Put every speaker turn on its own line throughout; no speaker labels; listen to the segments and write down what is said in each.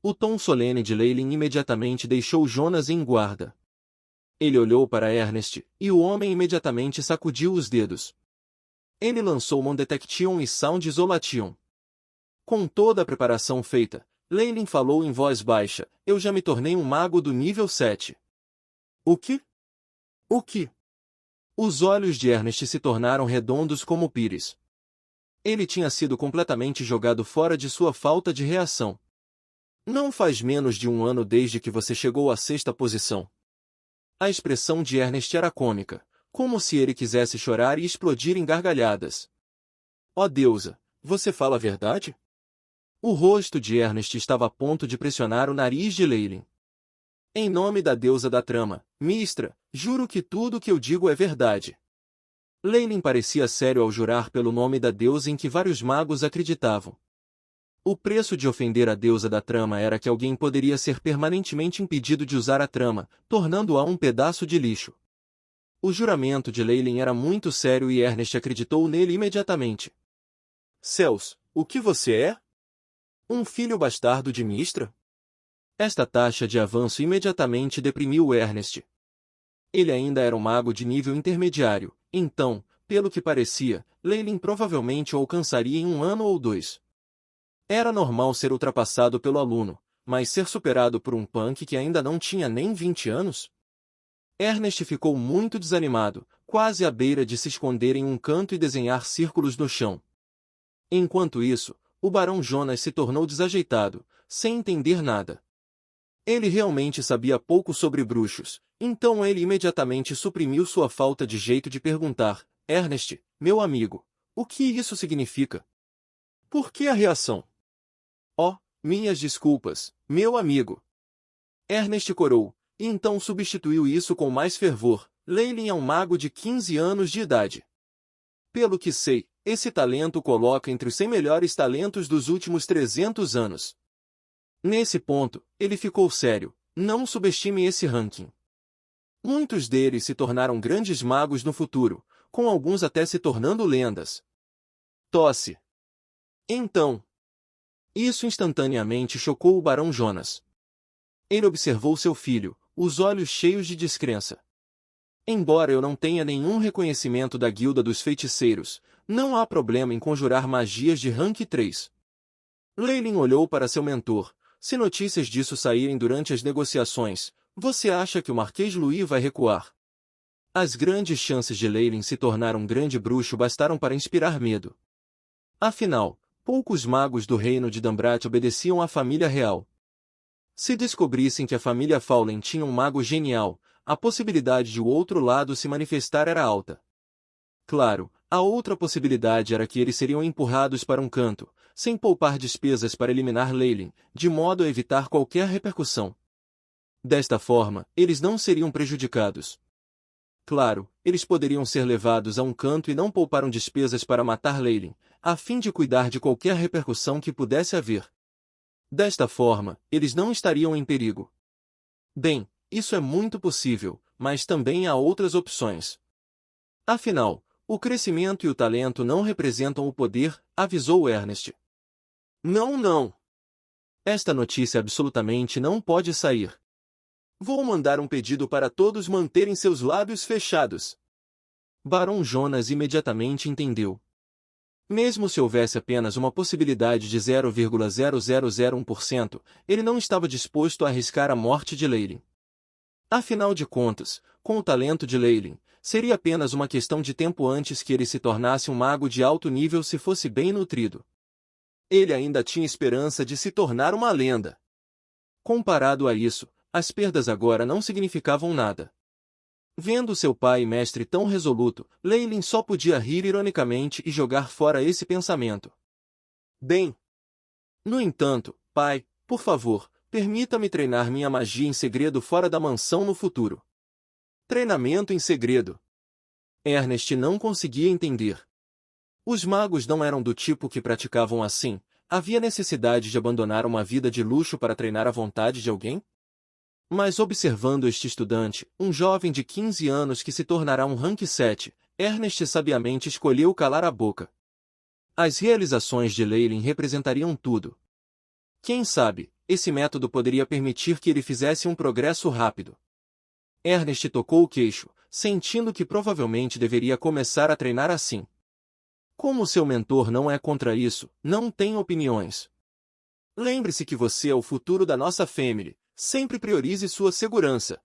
O tom solene de Leylin imediatamente deixou Jonas em guarda. Ele olhou para Ernest, e o homem imediatamente sacudiu os dedos. Ele lançou Mon Detection e Sound Isolation. Com toda a preparação feita, Leylin falou em voz baixa: eu já me tornei um mago do nível 7. O que? O que? Os olhos de Ernest se tornaram redondos como pires. Ele tinha sido completamente jogado fora de sua falta de reação. Não faz menos de um ano desde que você chegou à 6ª posição. A expressão de Ernest era cômica, como se ele quisesse chorar e explodir em gargalhadas. Ó deusa, você fala a verdade? O rosto de Ernest estava a ponto de pressionar o nariz de Leylin. Em nome da deusa da trama, Mistra, juro que tudo o que eu digo é verdade. Leylin parecia sério ao jurar pelo nome da deusa em que vários magos acreditavam. O preço de ofender a deusa da trama era que alguém poderia ser permanentemente impedido de usar a trama, tornando-a um pedaço de lixo. O juramento de Leylin era muito sério e Ernest acreditou nele imediatamente. Céus, o que você é? Um filho bastardo de Mistra? Esta taxa de avanço imediatamente deprimiu Ernest. Ele ainda era um mago de nível intermediário, então, pelo que parecia, Leylin provavelmente o alcançaria em 1 ano ou 2. Era normal ser ultrapassado pelo aluno, mas ser superado por um punk que ainda não tinha nem 20 anos? Ernest ficou muito desanimado, quase à beira de se esconder em um canto e desenhar círculos no chão. Enquanto isso, o Barão Jonas se tornou desajeitado, sem entender nada. Ele realmente sabia pouco sobre bruxos, então ele imediatamente suprimiu sua falta de jeito de perguntar: Ernest, meu amigo, o que isso significa? Por que a reação? Oh, minhas desculpas, meu amigo. Ernest corou, e então substituiu isso com mais fervor: Leylin é um mago de 15 anos de idade. Pelo que sei, esse talento o coloca entre os 100 melhores talentos dos últimos 300 anos. Nesse ponto, ele ficou sério: não subestime esse ranking. Muitos deles se tornaram grandes magos no futuro, com alguns até se tornando lendas. Tosse. Então. Isso instantaneamente chocou o Barão Jonas. Ele observou seu filho, os olhos cheios de descrença. Embora eu não tenha nenhum reconhecimento da Guilda dos Feiticeiros, não há problema em conjurar magias de rank 3. Leylin olhou para seu mentor. Se notícias disso saírem durante as negociações, você acha que o Marquês Louis vai recuar? As grandes chances de Leylin se tornar um grande bruxo bastaram para inspirar medo. Afinal, poucos magos do reino de Dambrat obedeciam à família real. Se descobrissem que a família Fallen tinha um mago genial, a possibilidade de o outro lado se manifestar era alta. Claro, a outra possibilidade era que eles seriam empurrados para um canto, sem poupar despesas para eliminar Leylin, de modo a evitar qualquer repercussão. Desta forma, eles não seriam prejudicados. Claro, eles poderiam ser levados a um canto e não pouparam despesas para matar Leylin, a fim de cuidar de qualquer repercussão que pudesse haver. Desta forma, eles não estariam em perigo. Bem, isso é muito possível, mas também há outras opções. Afinal, o crescimento e o talento não representam o poder, avisou Ernest. Não, não. Esta notícia absolutamente não pode sair. Vou mandar um pedido para todos manterem seus lábios fechados. Barão Jonas imediatamente entendeu. Mesmo se houvesse apenas uma possibilidade de 0,0001%, ele não estava disposto a arriscar a morte de Leylin. Afinal de contas, com o talento de Leylin, seria apenas uma questão de tempo antes que ele se tornasse um mago de alto nível se fosse bem nutrido. Ele ainda tinha esperança de se tornar uma lenda. Comparado a isso, as perdas agora não significavam nada. Vendo seu pai e mestre tão resoluto, Leylin só podia rir ironicamente e jogar fora esse pensamento. Bem. No entanto, pai, por favor, permita-me treinar minha magia em segredo fora da mansão no futuro. Treinamento em segredo. Ernest não conseguia entender. Os magos não eram do tipo que praticavam assim. Havia necessidade de abandonar uma vida de luxo para treinar à vontade de alguém? Mas observando este estudante, um jovem de 15 anos que se tornará um rank 7, Ernest sabiamente escolheu calar a boca. As realizações de Leylin representariam tudo. Quem sabe, esse método poderia permitir que ele fizesse um progresso rápido. Ernest tocou o queixo, sentindo que provavelmente deveria começar a treinar assim. Como seu mentor não é contra isso, não tem opiniões. Lembre-se que você é o futuro da nossa família, sempre priorize sua segurança.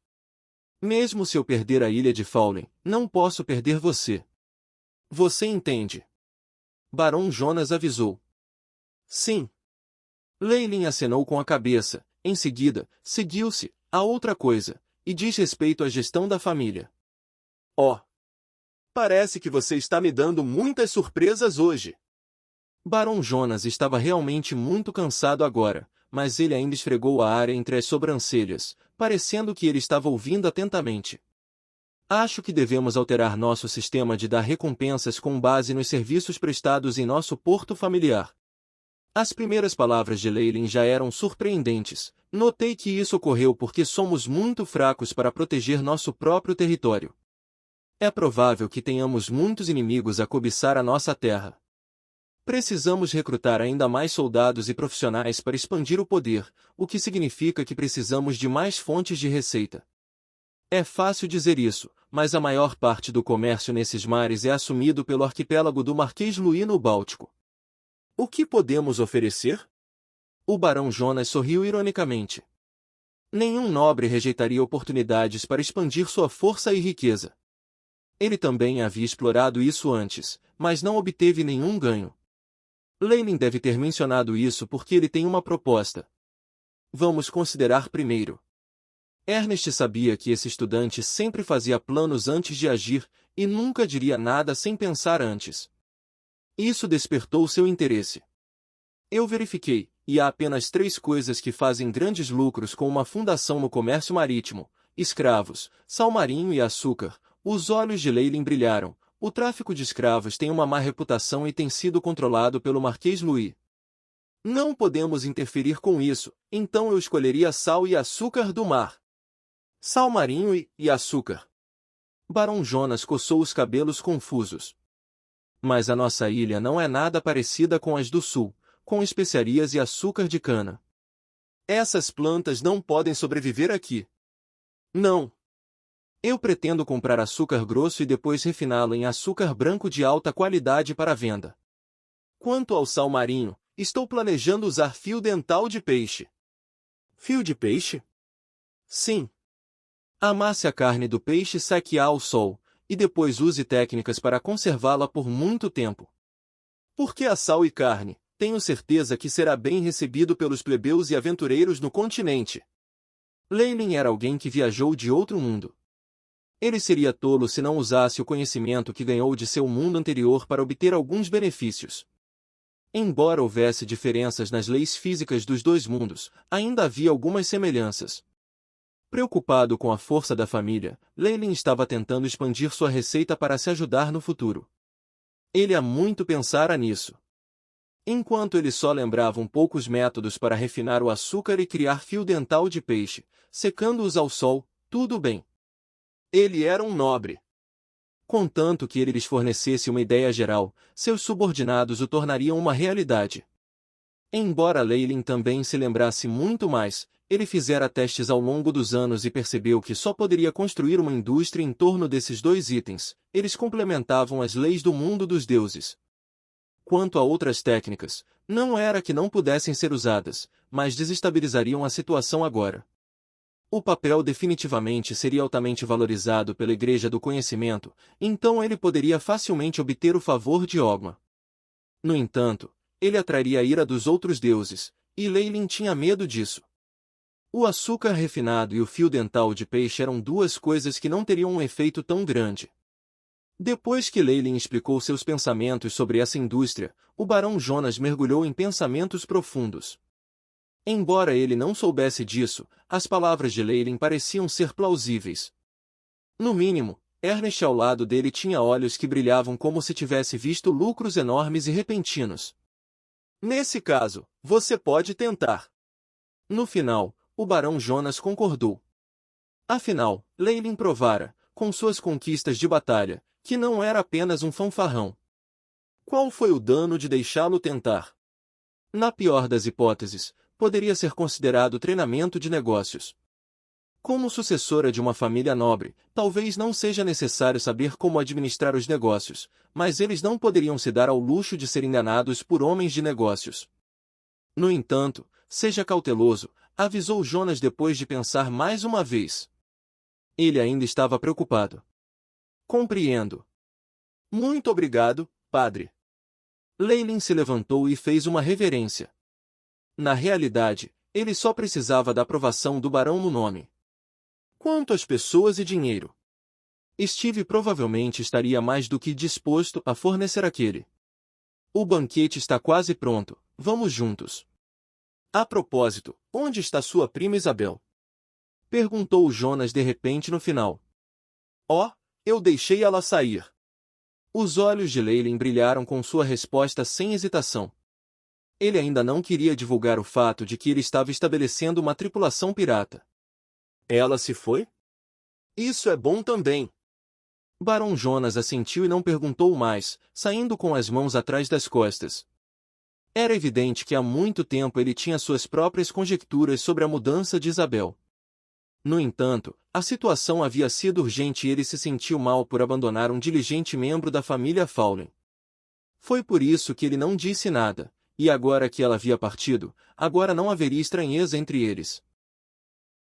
Mesmo se eu perder a ilha de Fallen, não posso perder você. Você entende? Barão Jonas avisou. Sim. Leylin acenou com a cabeça, em seguida, seguiu-se, a outra coisa, e diz respeito à gestão da família. Oh! Parece que você está me dando muitas surpresas hoje. Barão Jonas estava realmente muito cansado agora, mas ele ainda esfregou a área entre as sobrancelhas, parecendo que ele estava ouvindo atentamente. Acho que devemos alterar nosso sistema de dar recompensas com base nos serviços prestados em nosso porto familiar. As primeiras palavras de Leylin já eram surpreendentes. Notei que isso ocorreu porque somos muito fracos para proteger nosso próprio território. É provável que tenhamos muitos inimigos a cobiçar a nossa terra. Precisamos recrutar ainda mais soldados e profissionais para expandir o poder, o que significa que precisamos de mais fontes de receita. É fácil dizer isso, mas a maior parte do comércio nesses mares é assumido pelo arquipélago do Marquês Louis no Báltico. O que podemos oferecer? O Barão Jonas sorriu ironicamente. Nenhum nobre rejeitaria oportunidades para expandir sua força e riqueza. Ele também havia explorado isso antes, mas não obteve nenhum ganho. Leylin deve ter mencionado isso porque ele tem uma proposta. Vamos considerar primeiro. Ernest sabia que esse estudante sempre fazia planos antes de agir, e nunca diria nada sem pensar antes. Isso despertou seu interesse. Eu verifiquei, e há apenas 3 coisas que fazem grandes lucros com uma fundação no comércio marítimo: escravos, sal marinho e açúcar. Os olhos de Leylin brilharam. O tráfico de escravos tem uma má reputação e tem sido controlado pelo Marquês Louis. Não podemos interferir com isso, então eu escolheria sal e açúcar do mar. Sal marinho e açúcar. Barão Jonas coçou os cabelos confusos. Mas a nossa ilha não é nada parecida com as do sul, com especiarias e açúcar de cana. Essas plantas não podem sobreviver aqui. Não. Eu pretendo comprar açúcar grosso e depois refiná-lo em açúcar branco de alta qualidade para venda. Quanto ao sal marinho, estou planejando usar fio dental de peixe. Fio de peixe? Sim. Amasse a carne do peixe seque ao sol, e depois use técnicas para conservá-la por muito tempo. Porque a sal e carne, tenho certeza que será bem recebido pelos plebeus e aventureiros no continente. Leylin era alguém que viajou de outro mundo. Ele seria tolo se não usasse o conhecimento que ganhou de seu mundo anterior para obter alguns benefícios. Embora houvesse diferenças nas leis físicas dos dois mundos, ainda havia algumas semelhanças. Preocupado com a força da família, Leylin estava tentando expandir sua receita para se ajudar no futuro. Ele há muito pensara nisso. Enquanto ele só lembrava poucos métodos para refinar o açúcar e criar fio dental de peixe, secando-os ao sol, tudo bem. Ele era um nobre. Contanto que ele lhes fornecesse uma ideia geral, seus subordinados o tornariam uma realidade. Embora Leylin também se lembrasse muito mais, ele fizera testes ao longo dos anos e percebeu que só poderia construir uma indústria em torno desses 2 itens. Eles complementavam as leis do mundo dos deuses. Quanto a outras técnicas, não era que não pudessem ser usadas, mas desestabilizariam a situação agora. O papel definitivamente seria altamente valorizado pela Igreja do Conhecimento, então ele poderia facilmente obter o favor de Ogma. No entanto, ele atrairia a ira dos outros deuses, e Leylin tinha medo disso. O açúcar refinado e o fio dental de peixe eram 2 coisas que não teriam um efeito tão grande. Depois que Leylin explicou seus pensamentos sobre essa indústria, o Barão Jonas mergulhou em pensamentos profundos. Embora ele não soubesse disso, as palavras de Leylin pareciam ser plausíveis. No mínimo, Ernest ao lado dele tinha olhos que brilhavam como se tivesse visto lucros enormes e repentinos. Nesse caso, você pode tentar. No final, o Barão Jonas concordou. Afinal, Leylin provara, com suas conquistas de batalha, que não era apenas um fanfarrão. Qual foi o dano de deixá-lo tentar? Na pior das hipóteses, poderia ser considerado treinamento de negócios. Como sucessora de uma família nobre, talvez não seja necessário saber como administrar os negócios, mas eles não poderiam se dar ao luxo de ser enganados por homens de negócios. No entanto, seja cauteloso, avisou Jonas depois de pensar mais uma vez. Ele ainda estava preocupado. Compreendo. Muito obrigado, padre. Leilin se levantou e fez uma reverência. Na realidade, ele só precisava da aprovação do barão no nome. Quanto às pessoas e dinheiro, Steve provavelmente estaria mais do que disposto a fornecer aquele. O banquete está quase pronto, vamos juntos. A propósito, onde está sua prima Isabel? Perguntou Jonas de repente no final. Oh, eu deixei ela sair. Os olhos de Leilin brilharam com sua resposta sem hesitação. Ele ainda não queria divulgar o fato de que ele estava estabelecendo uma tripulação pirata. Ela se foi? Isso é bom também. Barão Jonas assentiu e não perguntou mais, saindo com as mãos atrás das costas. Era evidente que há muito tempo ele tinha suas próprias conjecturas sobre a mudança de Isabel. No entanto, a situação havia sido urgente e ele se sentiu mal por abandonar um diligente membro da família Fawley. Foi por isso que ele não disse nada, e agora que ela havia partido, agora não haveria estranheza entre eles.